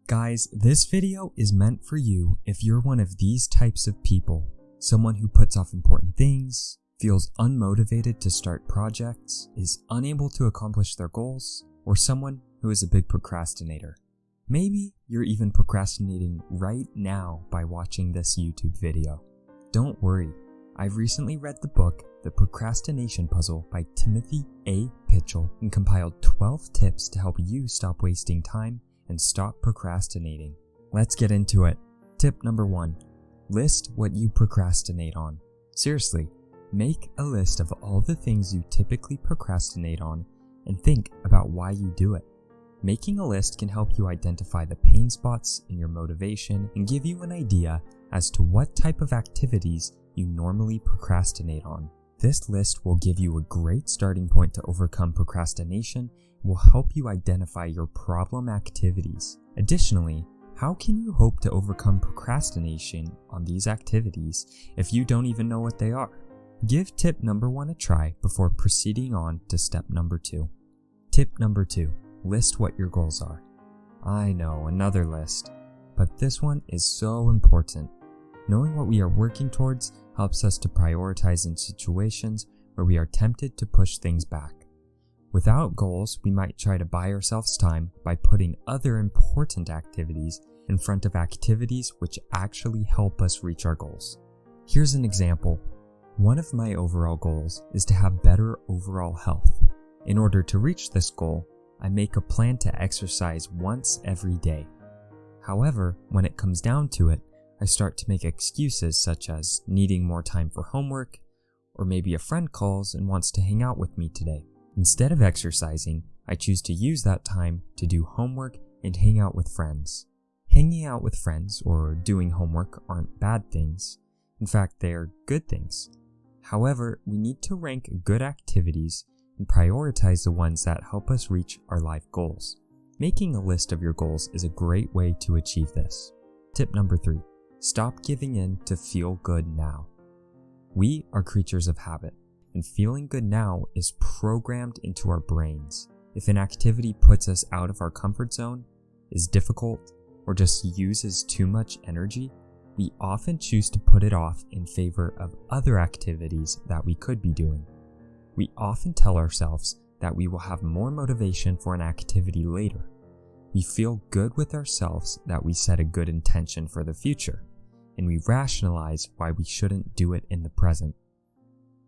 Guys, this video is meant for you if you're one of these types of people. Someone who puts off important things, feels unmotivated to start projects, is unable to accomplish their goals, or someone who is a big procrastinator. Maybe you're even procrastinating right now by watching this YouTube video. Don't worry, I've recently read the book The Procrastination Puzzle by Timothy A Pychyl and compiled 12 tips to help you stop wasting time and stop procrastinating. Let's get into it. Tip number 1. List what you procrastinate on. Seriously, make a list of all the things you typically procrastinate on and think about why you do it. Making a list can help you identify the pain spots in your motivation and give you an idea as to what type of activities you normally procrastinate on. This list will give you a great starting point to overcome procrastination and will help you identify your problem activities. Additionally, how can you hope to overcome procrastination on these activities if you don't even know what they are? Give tip number 1 a try before proceeding on to step number 2. Tip number 2. List what your goals are. I know, another list, but this one is so important. Knowing what we are working towards helps us to prioritize in situations where we are tempted to push things back. Without goals, we might try to buy ourselves time by putting other important activities in front of activities which actually help us reach our goals. Here's an example. One of my overall goals is to have better overall health. In order to reach this goal, I make a plan to exercise once every day. However, when it comes down to it, I start to make excuses such as needing more time for homework, or maybe a friend calls and wants to hang out with me today. Instead of exercising, I choose to use that time to do homework and hang out with friends. Hanging out with friends or doing homework aren't bad things. In fact, they are good things. However, we need to rank good activities and prioritize the ones that help us reach our life goals. Making a list of your goals is a great way to achieve this. Tip number 3. Stop giving in to feel good now. We are creatures of habit, and feeling good now is programmed into our brains. If an activity puts us out of our comfort zone, is difficult, or just uses too much energy, we often choose to put it off in favor of other activities that we could be doing. We often tell ourselves that we will have more motivation for an activity later. We feel good with ourselves that we set a good intention for the future, and we rationalize why we shouldn't do it in the present.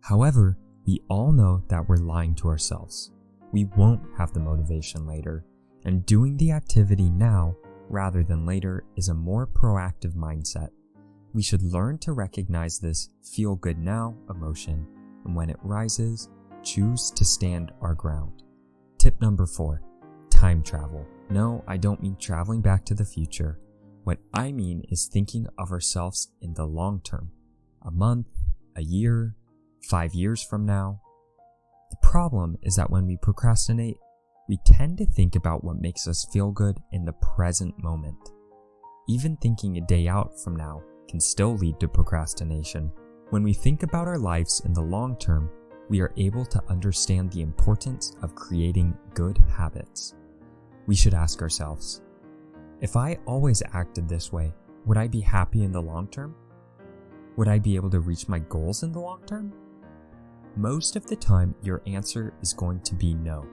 However, we all know that we're lying to ourselves. We won't have the motivation later, and doing the activity now rather than later is a more proactive mindset. We should learn to recognize this feel good now emotion, and when it rises, choose to stand our ground. Tip number 4. Time travel. No, I don't mean traveling back to the future. What I mean is thinking of ourselves in the long term. A month, a year, 5 years from now. The problem is that when we procrastinate, we tend to think about what makes us feel good in the present moment. Even thinking a day out from now can still lead to procrastination. When we think about our lives in the long term, we are able to understand the importance of creating good habits. We should ask ourselves, if I always acted this way, would I be happy in the long term? Would I be able to reach my goals in the long term? Most of the time, your answer is going to be no.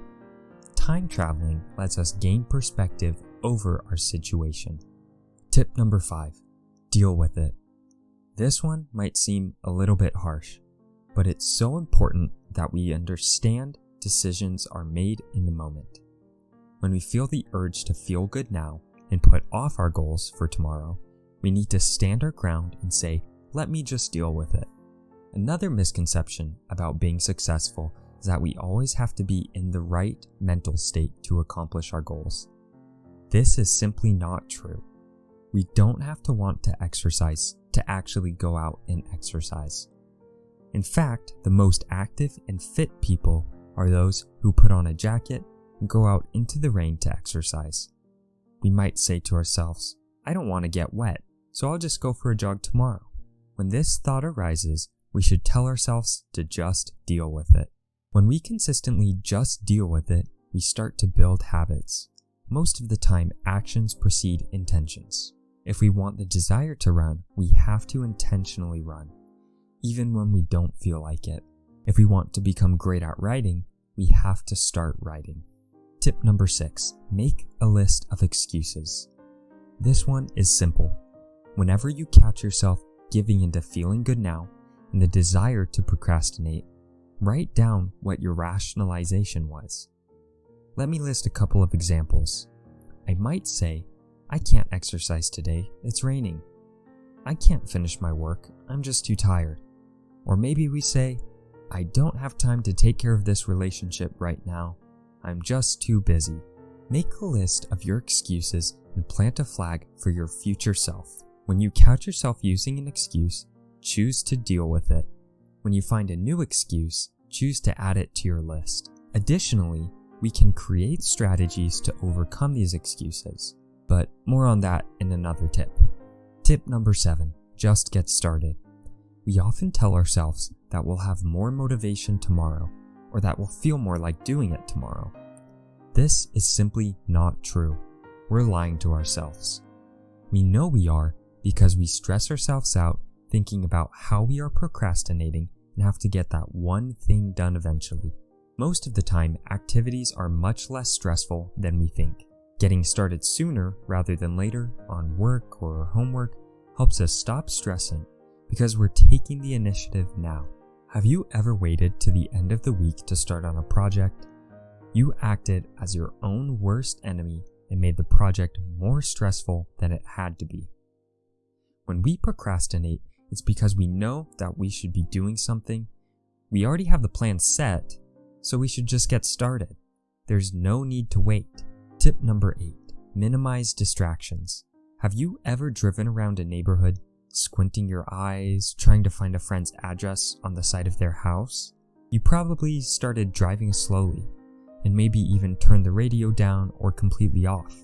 Time traveling lets us gain perspective over our situation. Tip number 5. Deal with it. This one might seem a little bit harsh, but it's so important that we understand decisions are made in the moment. When we feel the urge to feel good now and put off our goals for tomorrow, we need to stand our ground and say, let me just deal with it. Another misconception about being successful is that we always have to be in the right mental state to accomplish our goals. This is simply not true. We don't have to want to exercise to actually go out and exercise. In fact, the most active and fit people are those who put on a jacket and go out into the rain to exercise. We might say to ourselves, I don't want to get wet, so I'll just go for a jog tomorrow. When this thought arises, we should tell ourselves to just deal with it. When we consistently just deal with it, we start to build habits. most of the time actions precede intentions. If we want the desire to run, we have to intentionally run, even when we don't feel like it. If we want to become great at writing, we have to start writing. Tip number 6, make a list of excuses. This one is simple. Whenever you catch yourself giving into feeling good now and the desire to procrastinate, write down what your rationalization was. Let me list a couple of examples. I might say, I can't exercise today, it's raining. I can't finish my work, I'm just too tired. Or maybe we say, I don't have time to take care of this relationship right now, I'm just too busy. Make a list of your excuses and plant a flag for your future self. When you catch yourself using an excuse, choose to deal with it. When you find a new excuse, choose to add it to your list. Additionally, we can create strategies to overcome these excuses, but more on that in another tip. Tip number 7, just get started. We often tell ourselves that we'll have more motivation tomorrow, or that we'll feel more like doing it tomorrow. This is simply not true. We're lying to ourselves. We know we are because we stress ourselves out thinking about how we are procrastinating and have to get that one thing done eventually. Most of the time, activities are much less stressful than we think. Getting started sooner rather than later on work or homework helps us stop stressing because we're taking the initiative now. Have you ever waited to the end of the week to start on a project? You acted as your own worst enemy and made the project more stressful than it had to be. When we procrastinate, it's because we know that we should be doing something. We already have the plan set, so we should just get started. There's no need to wait. Tip number 8, minimize distractions. Have you ever driven around a neighborhood, squinting your eyes, trying to find a friend's address on the side of their house? You probably started driving slowly, and maybe even turned the radio down or completely off.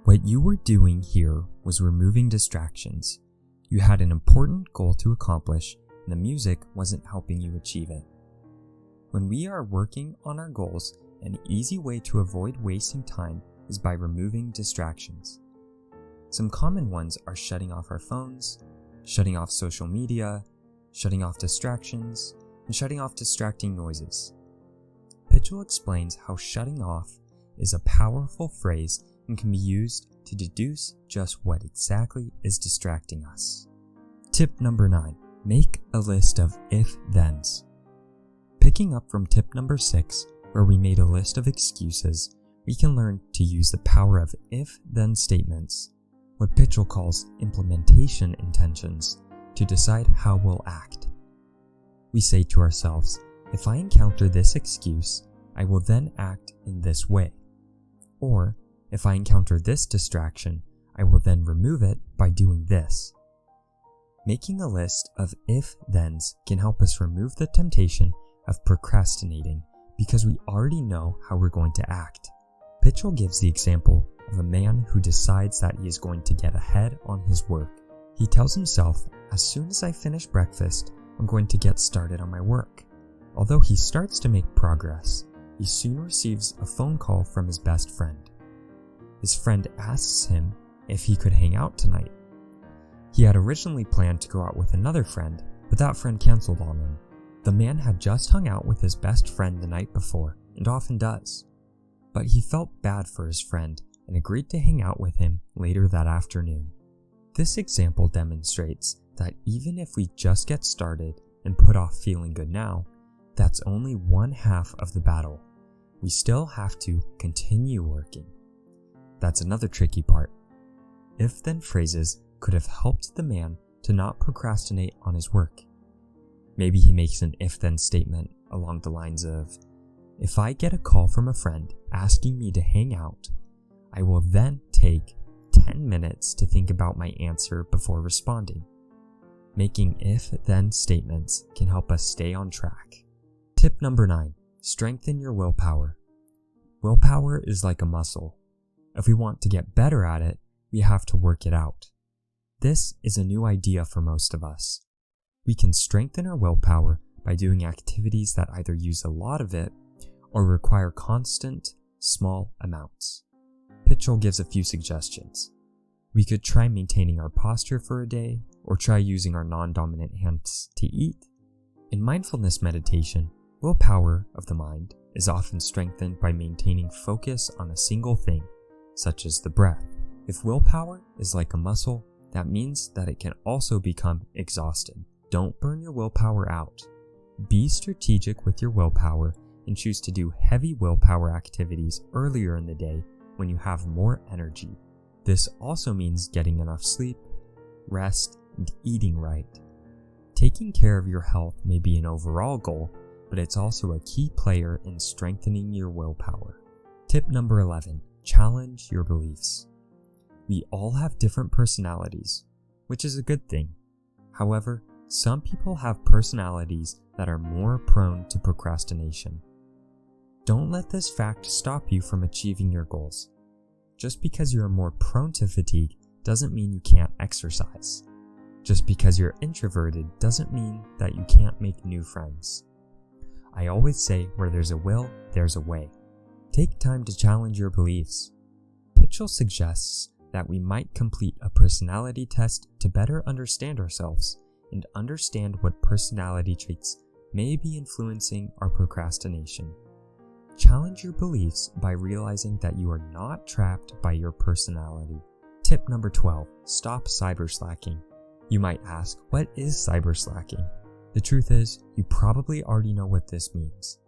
What you were doing here was removing distractions. You had an important goal to accomplish, and the music wasn't helping you achieve it. When we are working on our goals, an easy way to avoid wasting time is by removing distractions. Some common ones are shutting off our phones, shutting off social media, shutting off distractions, and shutting off distracting noises. Pychyl explains how shutting off is a powerful phrase and can be used to deduce just what exactly is distracting us. Tip number 9, make a list of if-thens. Picking up from tip number 6, where we made a list of excuses, we can learn to use the power of if-then statements, what Pychyl calls implementation intentions, to decide how we'll act. We say to ourselves, if I encounter this excuse, I will then act in this way. Or, if I encounter this distraction, I will then remove it by doing this. Making a list of if-thens can help us remove the temptation of procrastinating because we already know how we're going to act. Pychyl gives the example of a man who decides that he is going to get ahead on his work. He tells himself, as soon as I finish breakfast, I'm going to get started on my work. Although he starts to make progress, he soon receives a phone call from his best friend. His friend asks him if he could hang out tonight. He had originally planned to go out with another friend, but that friend canceled on him. The man had just hung out with his best friend the night before, and often does. But he felt bad for his friend and agreed to hang out with him later that afternoon. This example demonstrates that even if we just get started and put off feeling good now, that's only one half of the battle. We still have to continue working. That's another tricky part. If-then phrases could have helped the man to not procrastinate on his work. Maybe he makes an if-then statement along the lines of, if I get a call from a friend asking me to hang out, I will then take 10 minutes to think about my answer before responding. Making if-then statements can help us stay on track. Tip number 9, strengthen your willpower. Willpower is like a muscle. If we want to get better at it, we have to work it out. This is a new idea for most of us. We can strengthen our willpower by doing activities that either use a lot of it or require constant, small amounts. Pychyl gives a few suggestions. We could try maintaining our posture for a day, or try using our non-dominant hands to eat. In mindfulness meditation, willpower of the mind is often strengthened by maintaining focus on a single thing, such as the breath. If willpower is like a muscle, that means that it can also become exhausted. Don't burn your willpower out. Be strategic with your willpower and choose to do heavy willpower activities earlier in the day when you have more energy. This also means getting enough sleep, rest, and eating right. Taking care of your health may be an overall goal, but it's also a key player in strengthening your willpower. Tip number 11, challenge your beliefs. We all have different personalities, which is a good thing. However, some people have personalities that are more prone to procrastination. Don't let this fact stop you from achieving your goals. Just because you're more prone to fatigue doesn't mean you can't exercise. Just because you're introverted doesn't mean that you can't make new friends. I always say where there's a will, there's a way. Take time to challenge your beliefs. Pychyl suggests that we might complete a personality test to better understand ourselves and understand what personality traits may be influencing our procrastination. Challenge your beliefs by realizing that you are not trapped by your personality. Tip number 12, stop cyberslacking. You might ask, what is cyberslacking? The truth is, you probably already know what this means.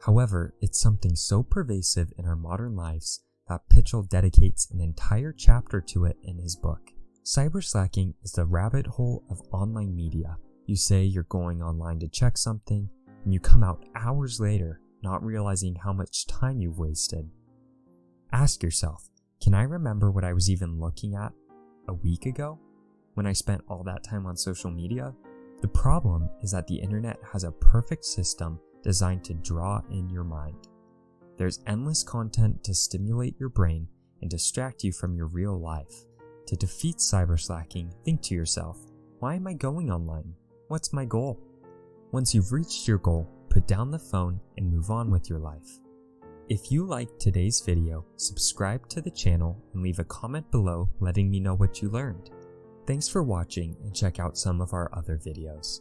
However, it's something so pervasive in our modern lives that Pychyl dedicates an entire chapter to it in his book. Cyberslacking is the rabbit hole of online media. You say you're going online to check something, and you come out hours later not realizing how much time you've wasted. Ask yourself, can I remember what I was even looking at a week ago when I spent all that time on social media? The problem is that the internet has a perfect system designed to draw in your mind. There's endless content to stimulate your brain and distract you from your real life. To defeat cyberslacking, think to yourself, why am I going online? What's my goal? Once you've reached your goal, put down the phone and move on with your life. If you liked today's video, subscribe to the channel and leave a comment below letting me know what you learned. Thanks for watching and check out some of our other videos.